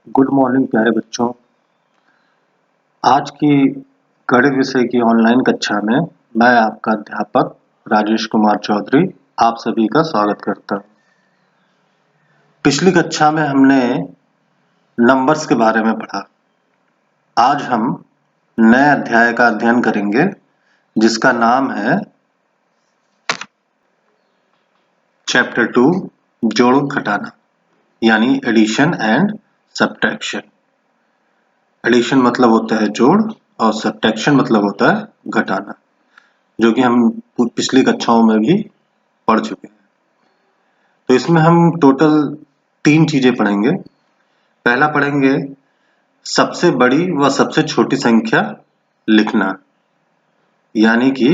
Good morning प्यारे बच्चों। आज की गणित विषय की ऑनलाइन कक्षा में मैं आपका अध्यापक राजेश कुमार चौधरी आप सभी का स्वागत करता हूं। पिछली कक्षा में हमने नंबर्स के बारे में पढ़ा। आज हम नए अध्याय का अध्ययन करेंगे जिसका नाम है चैप्टर 2 जोड़ घटाना यानी एडिशन एंड सब्ट्रैक्शन। एडिशन मतलब होता है जोड़ और सब्ट्रैक्शन मतलब होता है घटाना, जो कि हम पिछली कक्षाओं में भी पढ़ चुके हैं। तो इसमें हम टोटल 3 चीजें पढ़ेंगे। पहला पढ़ेंगे सबसे बड़ी व सबसे छोटी संख्या लिखना, यानी कि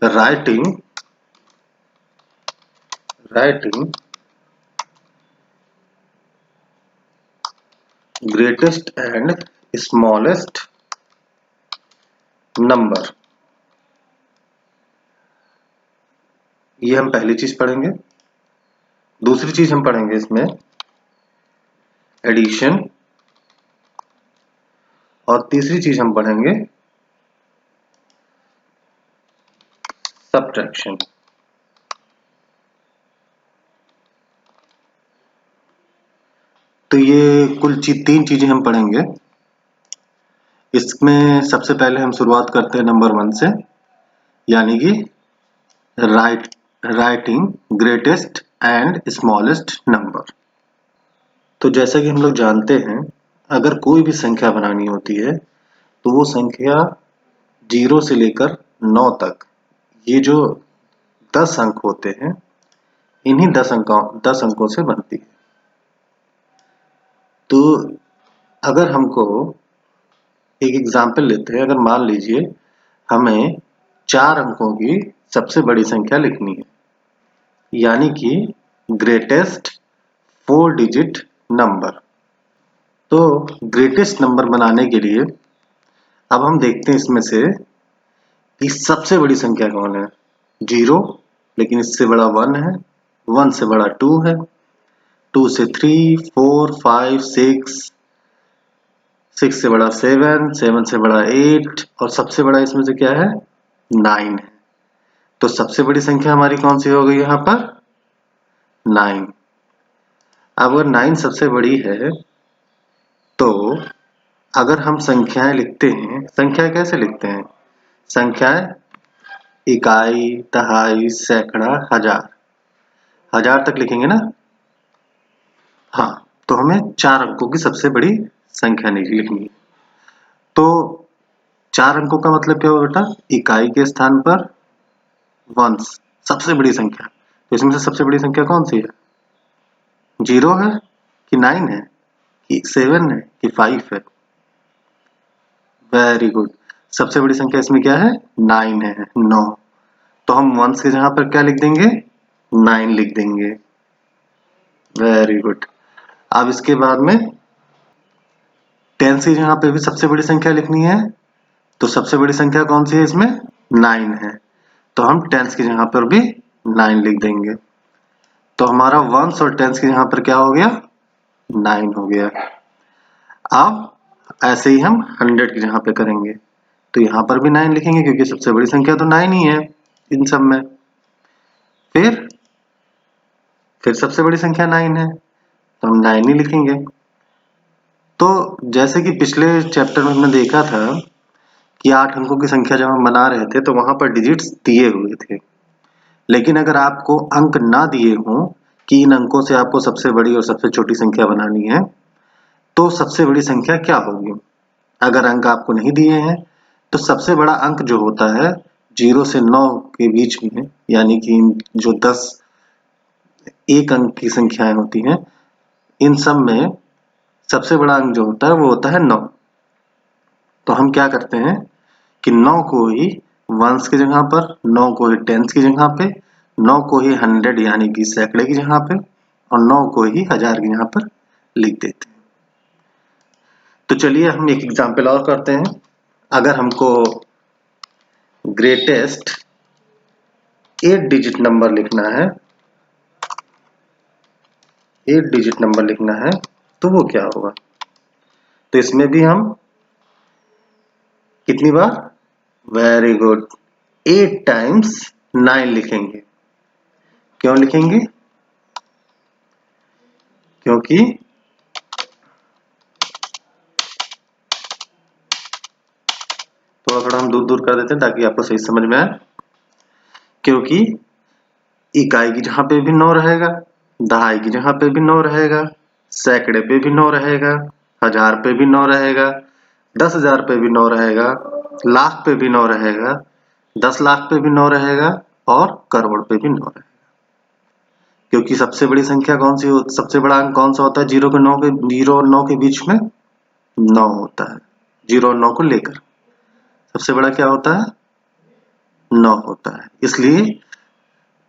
writing greatest and smallest number. ये हम पहली चीज पढ़ेंगे। दूसरी चीज हम पढ़ेंगे इसमें एडिशन, और तीसरी चीज हम पढ़ेंगे सब्ट्रैक्शन। तो ये कुल 3 चीजें हम पढ़ेंगे। इसमें सबसे पहले हम शुरुआत करते हैं नंबर 1 से, यानी कि writing greatest and smallest number. तो जैसा कि हम लोग जानते हैं, अगर कोई भी संख्या बनानी होती है तो वो संख्या 0 से लेकर 9 तक, ये जो 10 अंक होते हैं, इन्हीं 10 अंकों से बनती है। तो अगर हमको एक एग्जाम्पल लेते हैं, अगर मान लीजिए हमें 4 अंकों की सबसे बड़ी संख्या लिखनी है, यानी कि ग्रेटेस्ट 4 डिजिट नंबर। तो ग्रेटेस्ट नंबर बनाने के लिए अब हम देखते हैं इसमें से कि सबसे बड़ी संख्या कौन है। 0, लेकिन इससे बड़ा 1 है, 1 से बड़ा 2 है, 2 से 3, 4, 5, 6 से बड़ा 7, 7 से बड़ा 8, और सबसे बड़ा इसमें से क्या है, 9 है। तो सबसे बड़ी संख्या हमारी कौन सी हो गई यहाँ पर, 9। अब अगर 9 सबसे बड़ी है तो अगर हम संख्याएं लिखते हैं, संख्याएं कैसे लिखते हैं, संख्याएं इकाई, दहाई, सैकड़ा, हजार तक लिखेंगे ना। हाँ, तो हमें 4 अंकों की सबसे बड़ी संख्या नहीं लिखनी है। तो 4 अंकों का मतलब क्या होगा बेटा, इकाई के स्थान पर वंस, सबसे बड़ी संख्या। तो इसमें से सबसे बड़ी संख्या कौन सी है, 0 है कि 9 है कि 7 है कि 5 है। वेरी गुड, सबसे बड़ी संख्या इसमें क्या है, 9 है, 9। तो हम वंस के जहां पर क्या लिख देंगे, 9 लिख देंगे। Very good. अब इसके बाद में 10 की जहां पे भी सबसे बड़ी संख्या लिखनी है, तो सबसे बड़ी संख्या कौन सी है इसमें, 9 है, तो हम 10 की जगह पर भी 9 लिख देंगे। तो हमारा वंस और 10 की जगह पर क्या हो गया, 9 हो गया। अब ऐसे ही हम 100 की जगह पे करेंगे, तो यहां पर भी 9 लिखेंगे क्योंकि सबसे बड़ी संख्या तो 9 ही है इन सब में। फिर सबसे बड़ी संख्या 9 है, तो हम 9 ही लिखेंगे। तो जैसे कि पिछले चैप्टर में हमने देखा था कि 8 अंकों की संख्या जब हम बना रहे थे तो वहां पर डिजिट्स दिए हुए थे, लेकिन अगर आपको अंक ना दिए हों कि इन अंकों से आपको सबसे बड़ी और सबसे छोटी संख्या बनानी है, तो सबसे बड़ी संख्या क्या होगी। अगर अंक आपको नहीं दिए हैं तो सबसे बड़ा अंक जो होता है 0 से 9 के बीच में, यानी कि जो 10 एक अंक की संख्याएं होती हैं, इन सब में सबसे बड़ा अंक जो होता है वो होता है 9। तो हम क्या करते हैं कि 9 को ही वंस की जगह पर, 9 को ही टेंस की जगह पे, 9 को ही 100 यानी कि सैकड़े की जगह पे, और 9 को ही 1000 की जगह पर लिख देते हैं। तो चलिए हम एक एग्जांपल और करते हैं। अगर हमको ग्रेटेस्ट 8 डिजिट नंबर लिखना है, 8 डिजिट नंबर लिखना है, तो वो क्या होगा। तो इसमें भी हम कितनी बार, वेरी गुड, 8 टाइम्स 9 लिखेंगे। क्यों लिखेंगे? क्योंकि थोड़ा हम दूर दूर कर देते हैं ताकि आपको सही समझ में आए। क्योंकि इकाई की जहां पे भी 9 रहेगा, दहाई की जगह पे भी 9 रहेगा, सैकड़े पे भी 9 रहेगा, हजार पे भी 9 रहेगा, 10,000 पे भी 9 रहेगा, लाख पे भी 9 रहेगा, 10 लाख पे भी 9 रहेगा और करोड़ पे भी 9 रहेगा। क्योंकि सबसे बड़ी संख्या कौन सी हो, सबसे बड़ा अंक कौन सा होता है? 0 और 9 के बीच में 9 होता है। 0 और 9 को लेकर सबसे बड़ा क्या होता है? 9 होता है। इसलिए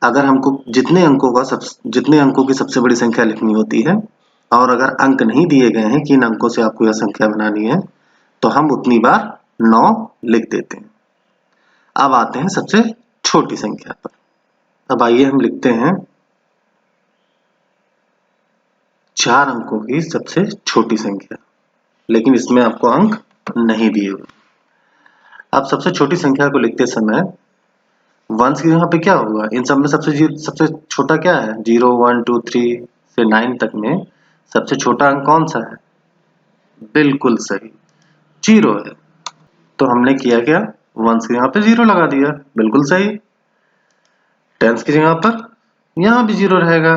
अगर हमको जितने अंकों की सबसे बड़ी संख्या लिखनी होती है और अगर अंक नहीं दिए गए हैं कि इन अंकों से आपको यह संख्या बनानी है, तो हम उतनी बार 9 लिख देते हैं। अब आते हैं सबसे छोटी संख्या पर। अब आइए हम लिखते हैं 4 अंकों की सबसे छोटी संख्या, लेकिन इसमें आपको अंक नहीं दिए हुए। अब सबसे छोटी संख्या को लिखते समय वंस की यहाँ पे क्या होगा? इन सब में सबसे छोटा क्या है? 0, 1, 2, 3 से 9 तक में सबसे छोटा अंक कौन सा है? बिल्कुल सही, 0 है। तो हमने किया क्या? वंस की यहाँ पे 0 लगा दिया, बिल्कुल सही। टेंस की जगह पर यहाँ भी 0 रहेगा,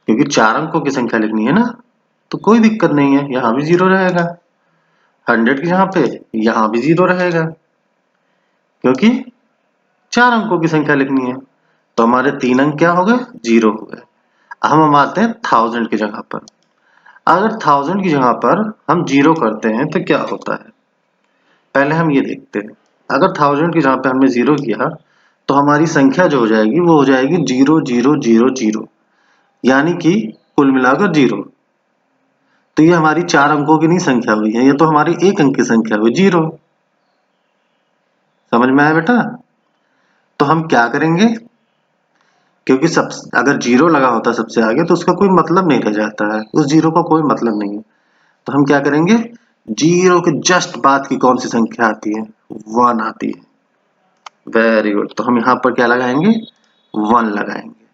क्योंकि 4 अंकों की संख्या लिखनी है ना, तो कोई दिक्कत नहीं है, यहाँ भी 0 रहेगा। 100 की जगह पे यहाँ भी 0 रहेगा, क्योंकि 4 अंकों की संख्या लिखनी है। तो हमारे 3 अंक क्या हो गए? 0 हो गए। हम आते हैं 1000 की जगह पर। अगर 1000 की जगह पर हम 0 करते हैं तो क्या होता है? पहले हम ये देखते हैं। अगर 1000 की जगह पे हमने 0 किया तो हमारी संख्या जो हो जाएगी वो हो जाएगी 0000, यानी कि कुल मिलाकर 0। तो ये हमारी 4 अंकों की नहीं संख्या हुई है, ये तो हमारी 1 अंक की संख्या हुई, 0। समझ में आया बेटा? तो हम क्या करेंगे? क्योंकि अगर 0 लगा होता सबसे आगे तो उसका कोई मतलब नहीं रह जाता है, उस 0 का कोई मतलब नहीं है। तो हम क्या करेंगे? 0 के जस्ट बाद की कौन सी संख्या आती है? 1 आती है। Very good. तो हम यहाँ पर क्या लगाएंगे? 1 लगाएंगे।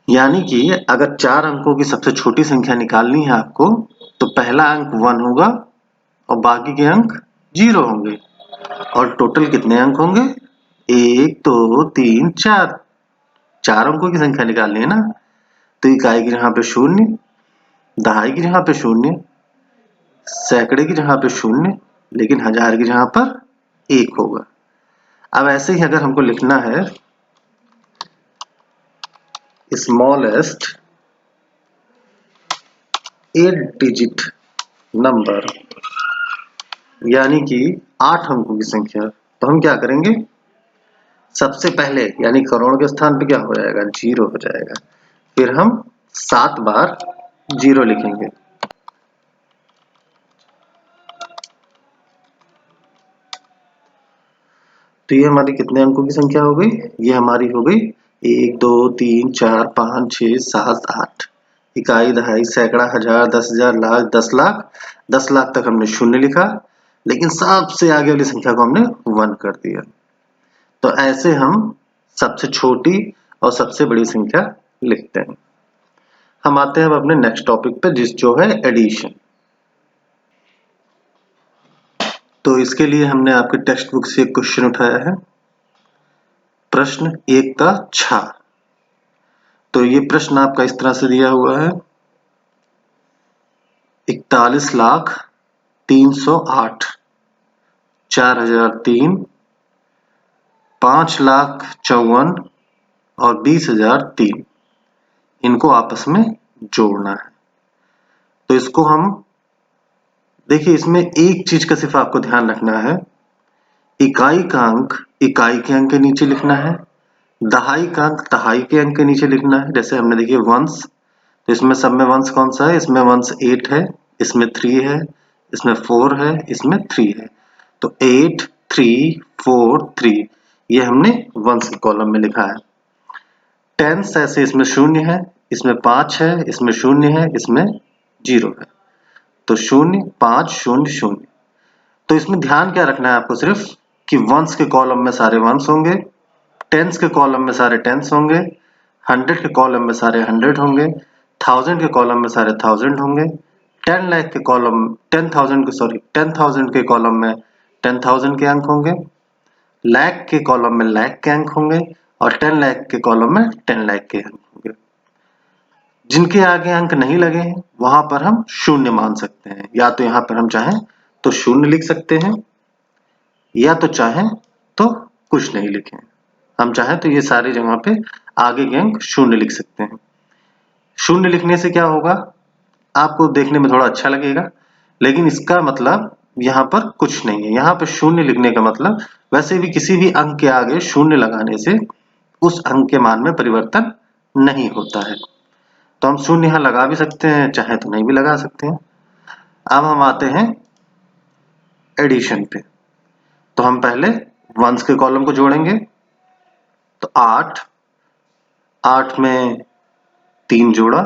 यानी कि अगर 4 अंकों की सबसे छोटी संख्या निकालनी है आपको, तो पहला अंक 1 होगा और बाकी के अंक 0 होंगे। और टोटल कितने अंक होंगे? 1, 2, 3, 4। 4 अंकों की संख्या निकालनी है ना, तो इकाई की जगह पे 0, दहाई की जगह पे 0, सैकड़े की जगह पे 0, लेकिन हजार की जगह पर 1 होगा। अब ऐसे ही अगर हमको लिखना है स्मॉलेस्ट 8 डिजिट नंबर, यानी कि 8 अंकों की संख्या, तो हम क्या करेंगे? सबसे पहले यानी करोड़ के स्थान पे क्या हो जाएगा? 0 हो जाएगा। फिर हम 7 बार 0 लिखेंगे। तो ये हमारी कितने अंकों की संख्या हो गई? ये हमारी हो गई 1, 2, 3, 4, 5, 6, 7, 8। इकाई, दहाई, सैकड़ा, हजार, 10,000, लाख, 10 लाख। 10 लाख तक हमने 0 लिखा, लेकिन सबसे आगे वाली संख्या को हमने 1 कर दिया। तो ऐसे हम सबसे छोटी और सबसे बड़ी संख्या लिखते हैं। हम आते हैं अब अपने नेक्स्ट टॉपिक पे, जो है एडिशन। तो इसके लिए हमने आपके टेक्स्ट बुक से एक क्वेश्चन उठाया है, प्रश्न 1 का छा। तो ये प्रश्न आपका इस तरह से दिया हुआ है, 41,03,008, 4,003, 5,54,000 और 20,003, इनको आपस में जोड़ना है। तो इसको हम देखिए, इसमें एक चीज का सिर्फ आपको ध्यान रखना है, इकाई का अंक इकाई के अंक के नीचे लिखना है, दहाई का अंक दहाई के अंक के नीचे लिखना है। जैसे हमने देखिए वंस, तो इसमें सब में वंस कौन सा है? इसमें वंस 8 है, इसमें 3 है, इसमें 4 है, इसमें 3 है। तो 8, 3, 4, 3, ये हमने वंस के कॉलम में लिखा है। टेंस ऐसे इसमें 0 है, इसमें 5 है, इसमें 0 है, इसमें 0 है। तो 0 5 0 0। तो इसमें ध्यान क्या रखना है आपको सिर्फ कि वंस के कॉलम में सारे वंस होंगे, टेंस के कॉलम में सारे टेंस होंगे, 100 के कॉलम में सारे 100 होंगे, 1000 के कॉलम में सारे 1000 होंगे, 10 लाख के कॉलम 10,000 के कॉलम में 10,000 के अंक होंगे, लाख के कॉलम में लाख के अंक होंगे और 10 लाख के कॉलम में 10 लाख के अंक होंगे। जिनके आगे अंक नहीं लगे हैं वहां पर हम शून्य मान सकते हैं, या तो यहां पर हम चाहें तो शून्य लिख सकते हैं या तो चाहें तो कुछ नहीं लिखें। हम चाहें तो ये सारी जगह पे आगे के अंक शून्य लिख सकते हैं। शून्य लिखने से क्या होगा, आपको देखने में थोड़ा अच्छा लगेगा, लेकिन इसका मतलब यहाँ पर कुछ नहीं है। यहाँ पर शून्य लिखने का मतलब वैसे भी किसी भी अंक के आगे शून्य लगाने से उस अंक के मान में परिवर्तन नहीं होता है। तो हम शून्य यहाँ लगा भी सकते हैं, चाहे तो नहीं भी लगा सकते हैं। अब हम आते हैं एडिशन पे। तो हम पहले वंस के कॉलम को जोड़ेंगे। तो 8 में 3 जोड़ा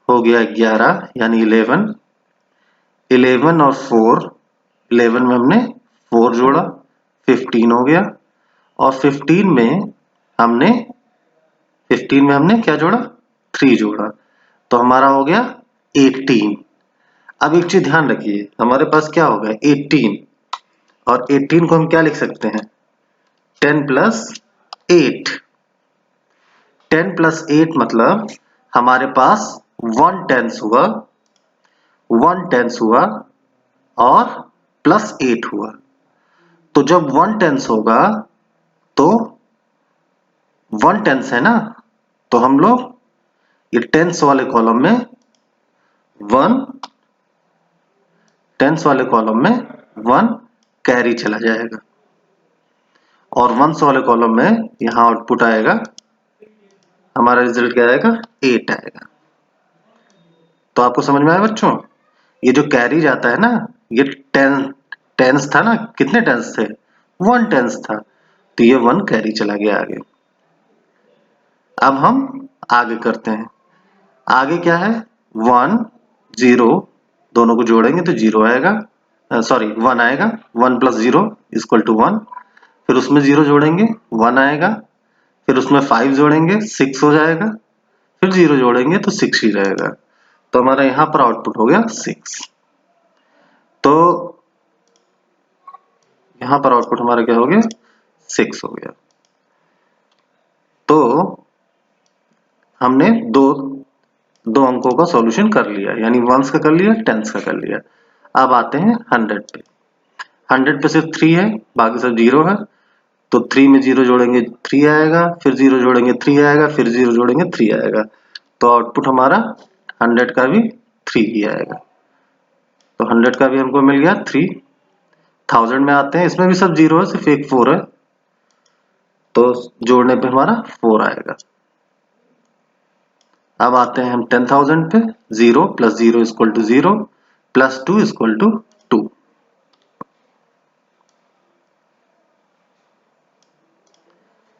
हो गया 11 यानी 11 और 4, 11 में हमने 4 जोड़ा 15 हो गया, और 15 में हमने क्या जोड़ा, 3 जोड़ा, तो हमारा हो गया 18। अब एक चीज ध्यान रखिए, हमारे पास क्या हो गया 18, और 18 को हम क्या लिख सकते हैं 10 प्लस 8। 10 प्लस 8 मतलब हमारे पास 1 टेंस हुआ और प्लस 8 हुआ। तो जब 1 टेंस होगा तो 1 टेंस है ना, तो हम लोग ये टेंस वाले कॉलम में 1 कैरी चला जाएगा, और वंस वाले कॉलम में यहां आउटपुट आएगा, हमारा रिजल्ट क्या आएगा 8 आएगा। तो आपको समझ में आया बच्चों, ये जो कैरी जाता है ना, ये टेंस था ना, कितने टेंस थे 1 टेंस था, तो ये 1 कैरी चला गया आगे। अब हम आगे करते हैं। आगे क्या है 1 0, दोनों को जोड़ेंगे तो 0 आएगा, 1 आएगा। 1 प्लस 0 इक्वल टू 1, फिर उसमें 0 जोड़ेंगे 1 आएगा, फिर उसमें 5 जोड़ेंगे 6 हो जाएगा, फिर 0 जोड़ेंगे तो 6 ही रहेगा। तो हमारा यहाँ पर आउटपुट हो गया 6। तो यहाँ पर आउटपुट हमारा क्या हो गया 6 हो गया। तो हमने दो अंकों का सॉल्यूशन कर लिया, यानी वंस का कर लिया, टेंस का कर लिया। अब आते हैं 100 पे। 100 पे सिर्फ 3 है, बाकी सब 0 है, तो 3 में 0 जोड़ेंगे 3 आएगा, फिर 0 जोड़ेंगे 3 आएगा, फिर 0 जोड़ेंगे 3 आएगा। तो आउटपुट हमारा 100 का भी 3 ही आएगा। तो 100 का भी हमको मिल गया 3। 1000 में आते हैं, इसमें भी सब 0 है, सिर्फ एक 4 है, तो जोड़ने पे हमारा 4 आएगा। अब आते हैं हम 10,000 पे। 0 plus 0 equal to 0 plus 2 equal to 2।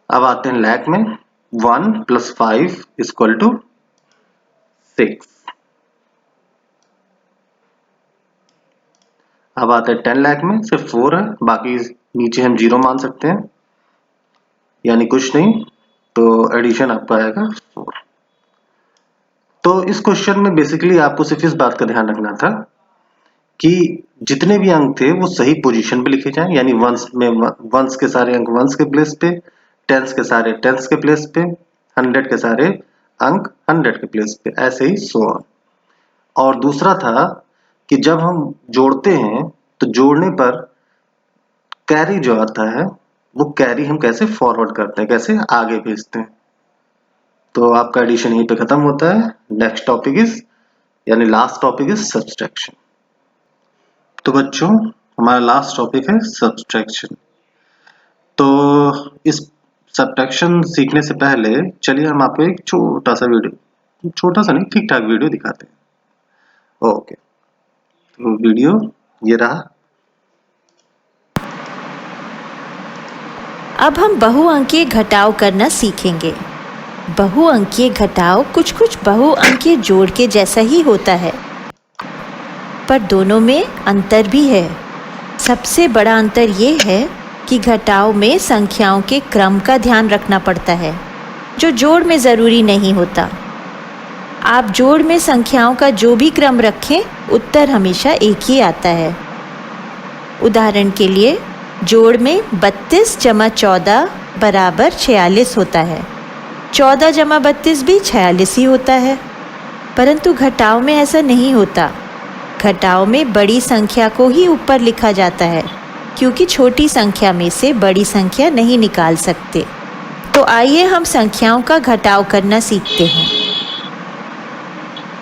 अब आते हैं लाख में। 1 प्लस 5 इक्वल टू 6। अब आते हैं 10 लाख में, सिर्फ 4 है, बाकी नीचे हम 0 मान सकते हैं, यानी कुछ नहीं, तो एडिशन आपका आएगा 4। तो इस क्वेश्चन में बेसिकली आपको सिर्फ इस बात का ध्यान रखना था कि जितने भी अंक थे वो सही पोजीशन पे लिखे जाएं, यानी वंस के सारे अंक वंस के प्लेस पे, टेंस के सारे टेंस के प्लेस पे, 100 के सारे अंक 100 के प्लेस पे, ऐसे ही सो ऑन। और दूसरा था कि जब हम जोड़ते हैं तो जोड़ने पर कैरी जो आता है वो कैरी हम कैसे फॉरवर्ड करते हैं, कैसे आगे भेजते हैं। तो आपका एडिशन यहीं पे खत्म होता है। नेक्स्ट टॉपिक इज, यानी लास्ट टॉपिक इज सब्सट्रैक्शन। तो बच्चों हमारा लास्ट टॉपिक है सब्सट्रैक्शन। तो इस सब्ट्रैक्शन सीखने से पहले चलिए हम आपको एक छोटा सा नहीं, ठीक ठाक वीडियो दिखाते हैं। ओके, तो वीडियो ये रहा। अब हम बहुअंकीय घटाव करना सीखेंगे। बहुअंकीय घटाव कुछ बहुअंकीय जोड़ के जैसा ही होता है। पर दोनों में अंतर भी है। सबसे बड़ा अंतर ये है कि घटाव में संख्याओं के क्रम का ध्यान रखना पड़ता है, जो जोड़ में ज़रूरी नहीं होता। आप जोड़ में संख्याओं का जो भी क्रम रखें, उत्तर हमेशा एक ही आता है। उदाहरण के लिए, जोड़ में 32 जमा 14 बराबर 46 होता है। 14 जमा 32 भी 46 ही होता है। परंतु घटाव में ऐसा नहीं होता। घटाव में बड़ी संख्या को ही ऊपर लिखा जाता है, क्योंकि छोटी संख्या में से बड़ी संख्या नहीं निकाल सकते। तो आइए हम संख्याओं का घटाव करना सीखते हैं।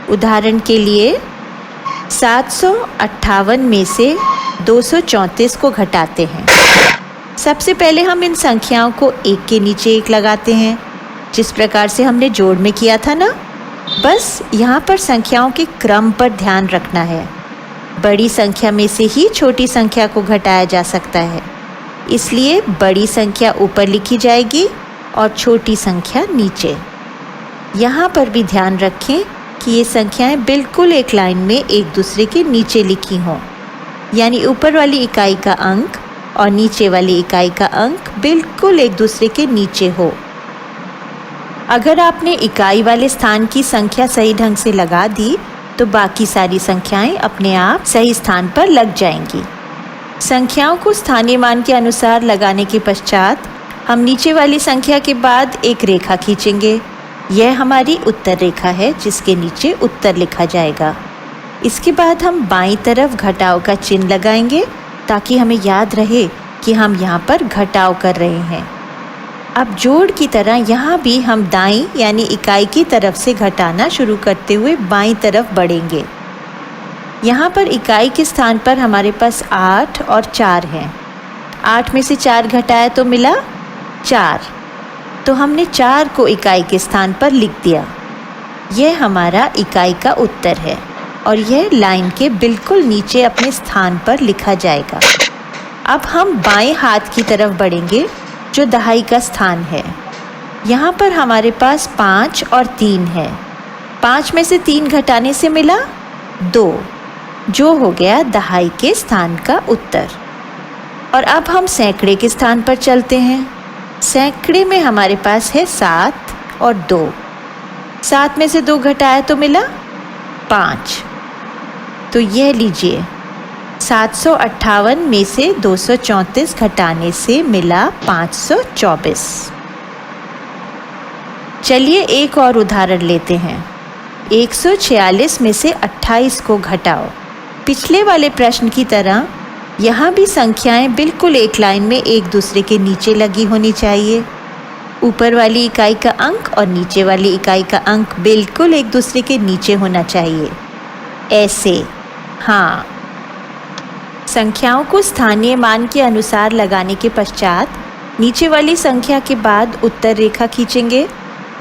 उदाहरण के लिए 758 में से 234 को घटाते हैं। सबसे पहले हम इन संख्याओं को एक के नीचे एक लगाते हैं, जिस प्रकार से हमने जोड़ में किया था ना। बस यहाँ पर संख्याओं के क्रम पर ध्यान रखना है। बड़ी संख्या में से ही छोटी संख्या को घटाया जा सकता है, इसलिए बड़ी संख्या ऊपर लिखी जाएगी और छोटी संख्या नीचे। यहाँ पर भी ध्यान रखें कि ये संख्याएं बिल्कुल एक लाइन में एक दूसरे के नीचे लिखी हों, यानी ऊपर वाली इकाई का अंक और नीचे वाली इकाई का अंक बिल्कुल एक दूसरे के नीचे हो। अगर आपने इकाई वाले स्थान की संख्या सही ढंग से लगा दी, तो बाकी सारी संख्याएं अपने आप सही स्थान पर लग जाएंगी। संख्याओं को स्थानीय मान के अनुसार लगाने के पश्चात हम नीचे वाली संख्या के बाद एक रेखा खींचेंगे। यह हमारी उत्तर रेखा है, जिसके नीचे उत्तर लिखा जाएगा। इसके बाद हम बाईं तरफ घटाव का चिन्ह लगाएंगे, ताकि हमें याद रहे कि हम यहाँ पर घटाव कर रहे हैं। अब जोड़ की तरह यहाँ भी हम दाईं यानी इकाई की तरफ से घटाना शुरू करते हुए बाईं तरफ बढ़ेंगे। यहाँ पर इकाई के स्थान पर हमारे पास 8 और 4 हैं। 8 में से 4 घटाया तो मिला 4, तो हमने 4 को इकाई के स्थान पर लिख दिया। यह हमारा इकाई का उत्तर है और यह लाइन के बिल्कुल नीचे अपने स्थान पर लिखा जाएगा। अब हम बाएं हाथ की तरफ बढ़ेंगे, जो दहाई का स्थान है। यहाँ पर हमारे पास 5 और 3 है। 5 में से 3 घटाने से मिला 2, जो हो गया दहाई के स्थान का उत्तर। और अब हम सैकड़े के स्थान पर चलते हैं। सैकड़े में हमारे पास है 7 और 2। 7 में से 2 घटाया तो मिला 5। तो यह लीजिए, 758 में से 234 घटाने से मिला 524। चलिए एक और उदाहरण लेते हैं। 146 में से 28 को घटाओ। पिछले वाले प्रश्न की तरह यहाँ भी संख्याएं बिल्कुल एक लाइन में एक दूसरे के नीचे लगी होनी चाहिए। ऊपर वाली इकाई का अंक और नीचे वाली इकाई का अंक बिल्कुल एक दूसरे के नीचे होना चाहिए, ऐसे। हाँ, संख्याओं को स्थानीय मान के अनुसार लगाने के पश्चात नीचे वाली संख्या के बाद उत्तर रेखा खींचेंगे।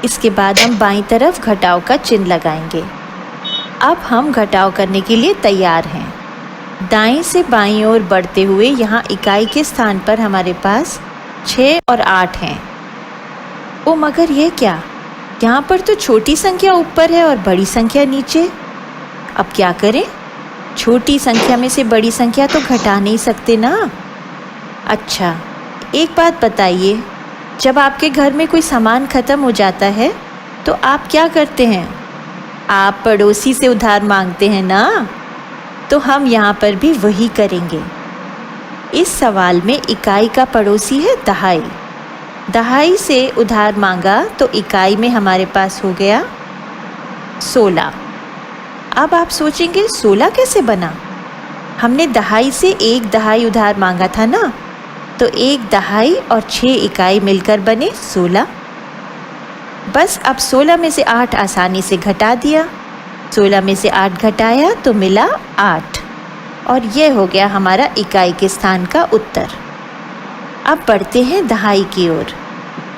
इसके बाद हम बाईं तरफ घटाव का चिन्ह लगाएंगे। अब हम घटाव करने के लिए तैयार हैं। दाएं से बाईं ओर बढ़ते हुए यहाँ इकाई के स्थान पर हमारे पास 6 और 8 हैं। ओ मगर यह क्या, यहाँ पर तो छोटी संख्या ऊपर है और बड़ी संख्या नीचे। अब क्या करें? छोटी संख्या में से बड़ी संख्या तो घटा नहीं सकते ना। अच्छा, एक बात बताइए, जब आपके घर में कोई सामान ख़त्म हो जाता है तो आप क्या करते हैं? आप पड़ोसी से उधार मांगते हैं ना। तो हम यहाँ पर भी वही करेंगे। इस सवाल में इकाई का पड़ोसी है दहाई। दहाई से उधार मांगा तो इकाई में हमारे पास हो गया 16। अब आप सोचेंगे 16 कैसे बना? हमने दहाई से एक दहाई उधार मांगा था ना, तो एक दहाई और 6 इकाई मिलकर बने 16। बस अब 16 में से 8 आसानी से घटा दिया। 16 में से 8 घटाया तो मिला 8 और यह हो गया हमारा इकाई के स्थान का उत्तर। अब बढ़ते हैं दहाई की ओर।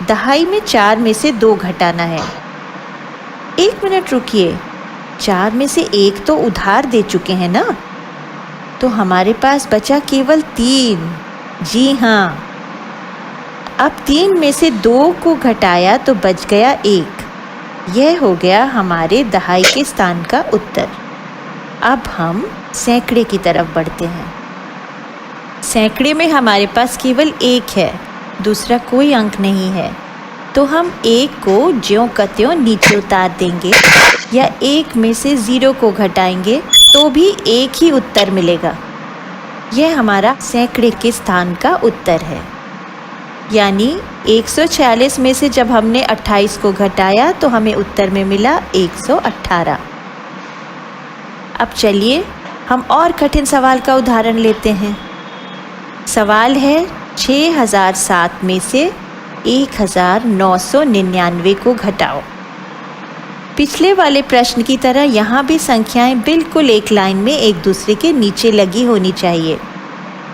दहाई में 4 में से 2 घटाना है। 1 मिनट रुकिए, 4 में से 1 तो उधार दे चुके हैं ना, तो हमारे पास बचा केवल 3। जी हाँ, अब 3 में से 2 को घटाया तो बच गया 1। यह हो गया हमारे दहाई के स्थान का उत्तर। अब हम सैकड़े की तरफ बढ़ते हैं। सैकड़े में हमारे पास केवल एक है, दूसरा कोई अंक नहीं है, तो हम एक को ज्यों का त्यों नीचे उतार देंगे या एक में से 0 को घटाएंगे तो भी एक ही उत्तर मिलेगा। यह हमारा सैकड़े के स्थान का उत्तर है। यानी 146 में से जब हमने 28 को घटाया तो हमें उत्तर में मिला 118। अब चलिए हम और कठिन सवाल का उदाहरण लेते हैं। सवाल है 6007 में से 1999 को घटाओ। पिछले वाले प्रश्न की तरह यहाँ भी संख्याएं बिल्कुल एक लाइन में एक दूसरे के नीचे लगी होनी चाहिए।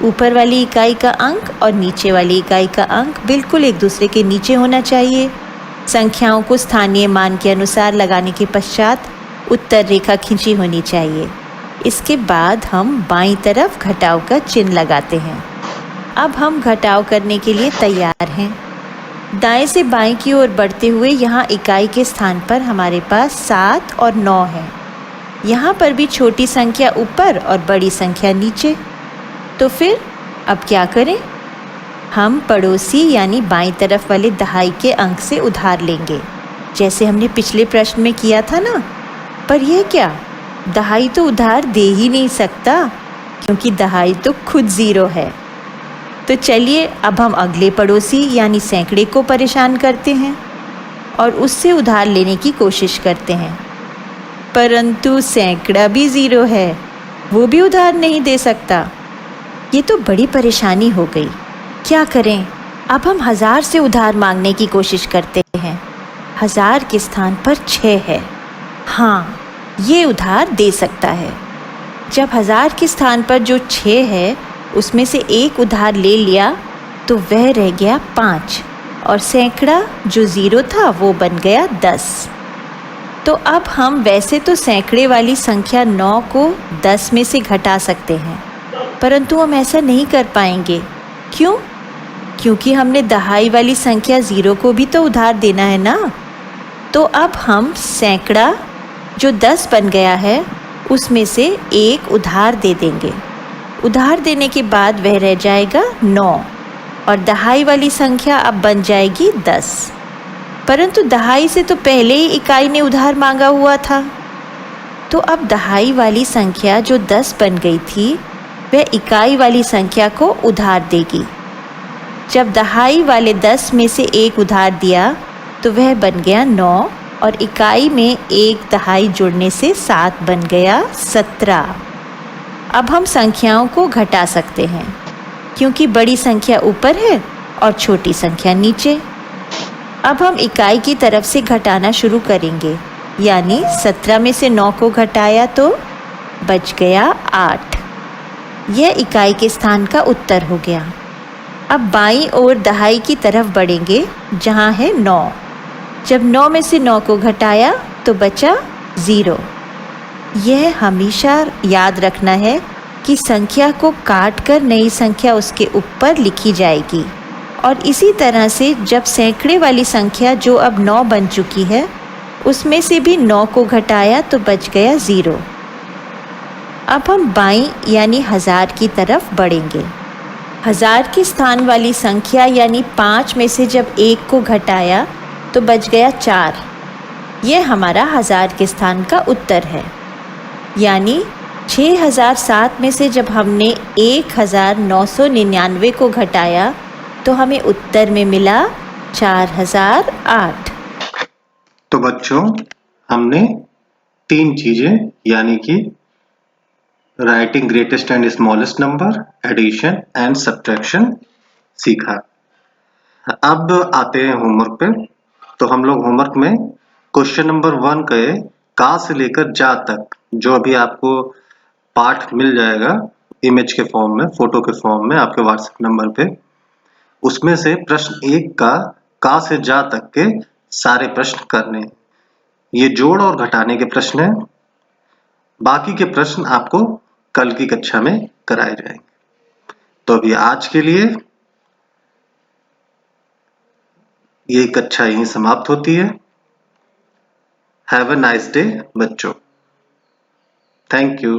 ऊपर वाली इकाई का अंक और नीचे वाली इकाई का अंक बिल्कुल एक दूसरे के नीचे होना चाहिए। संख्याओं को स्थानीय मान के अनुसार लगाने के पश्चात उत्तर रेखा खींची होनी चाहिए। इसके बाद हम बाईं तरफ घटाव का चिन्ह लगाते हैं। अब हम घटाव करने के लिए तैयार हैं। दाएं से बाएं की ओर बढ़ते हुए यहाँ इकाई के स्थान पर हमारे पास 7 और 9 है। यहाँ पर भी छोटी संख्या ऊपर और बड़ी संख्या नीचे। तो फिर अब क्या करें? हम पड़ोसी यानी बाईं तरफ वाले दहाई के अंक से उधार लेंगे, जैसे हमने पिछले प्रश्न में किया था ना। पर यह क्या, दहाई तो उधार दे ही नहीं सकता, क्योंकि दहाई तो खुद 0 है। तो चलिए अब हम अगले पड़ोसी यानी सैकड़े को परेशान करते हैं और उससे उधार लेने की कोशिश करते हैं। परंतु सैकड़ा भी 0 है, वो भी उधार नहीं दे सकता। ये तो बड़ी परेशानी हो गई। क्या करें? अब हम 1000 से उधार मांगने की कोशिश करते हैं। 1000 के स्थान पर 6 है। हाँ, ये उधार दे सकता है। जब 1000 के स्थान पर जो 6 है उसमें से एक उधार ले लिया तो वह रह गया 5 और सैकड़ा जो 0 था वो बन गया 10। तो अब हम वैसे तो सैकड़े वाली संख्या 9 को 10 में से घटा सकते हैं, परंतु हम ऐसा नहीं कर पाएंगे। क्यों? क्योंकि हमने दहाई वाली संख्या 0 को भी तो उधार देना है ना। तो अब हम सैकड़ा जो 10 बन गया है उसमें से एक उधार दे देंगे। उधार देने के बाद वह रह जाएगा 9 और दहाई वाली संख्या अब बन जाएगी 10। परंतु दहाई से तो पहले ही इकाई ने उधार मांगा हुआ था। तो अब दहाई वाली संख्या जो 10 बन गई थी वह इकाई वाली संख्या को उधार देगी। जब दहाई वाले 10 में से एक उधार दिया तो वह बन गया 9 और इकाई में एक दहाई जुड़ने से 7 बन गया 17। अब हम संख्याओं को घटा सकते हैं, क्योंकि बड़ी संख्या ऊपर है और छोटी संख्या नीचे। अब हम इकाई की तरफ से घटाना शुरू करेंगे, यानी 17 में से 9 को घटाया तो बच गया 8। यह इकाई के स्थान का उत्तर हो गया। अब बाईं ओर दहाई की तरफ बढ़ेंगे, जहाँ है 9। जब 9 में से 9 को घटाया तो बचा 0। यह हमेशा याद रखना है कि संख्या को काटकर नई संख्या उसके ऊपर लिखी जाएगी। और इसी तरह से जब सैकड़े वाली संख्या जो अब 9 बन चुकी है उसमें से भी 9 को घटाया तो बच गया 0। अब हम बाईं यानी 1000 की तरफ बढ़ेंगे। 1000 के स्थान वाली संख्या यानी 5 में से जब 1 को घटाया तो बच गया 4। यह हमारा 1000 के स्थान का उत्तर है। यानी 6007 में से जब हमने 1999 को घटाया तो हमें उत्तर में मिला 4008। तो बच्चों, हमने 3 चीजें यानी कि writing greatest and smallest number, addition and subtraction सीखा। अब आते हैं होमवर्क पे। तो हम लोग होमवर्क में क्वेश्चन नंबर 1 के का से लेकर जा तक जो अभी आपको पाठ मिल जाएगा इमेज के फॉर्म में, फोटो के फॉर्म में आपके व्हाट्सएप नंबर पे, उसमें से प्रश्न 1 का से जा तक के सारे प्रश्न करने। ये जोड़ और घटाने के प्रश्न हैं। बाकी के प्रश्न आपको कल की कक्षा में कराए जाएंगे। तो अभी आज के लिए ये कक्षा यहीं समाप्त होती है। हैव अ नाइस डे बच्चों। Thank you.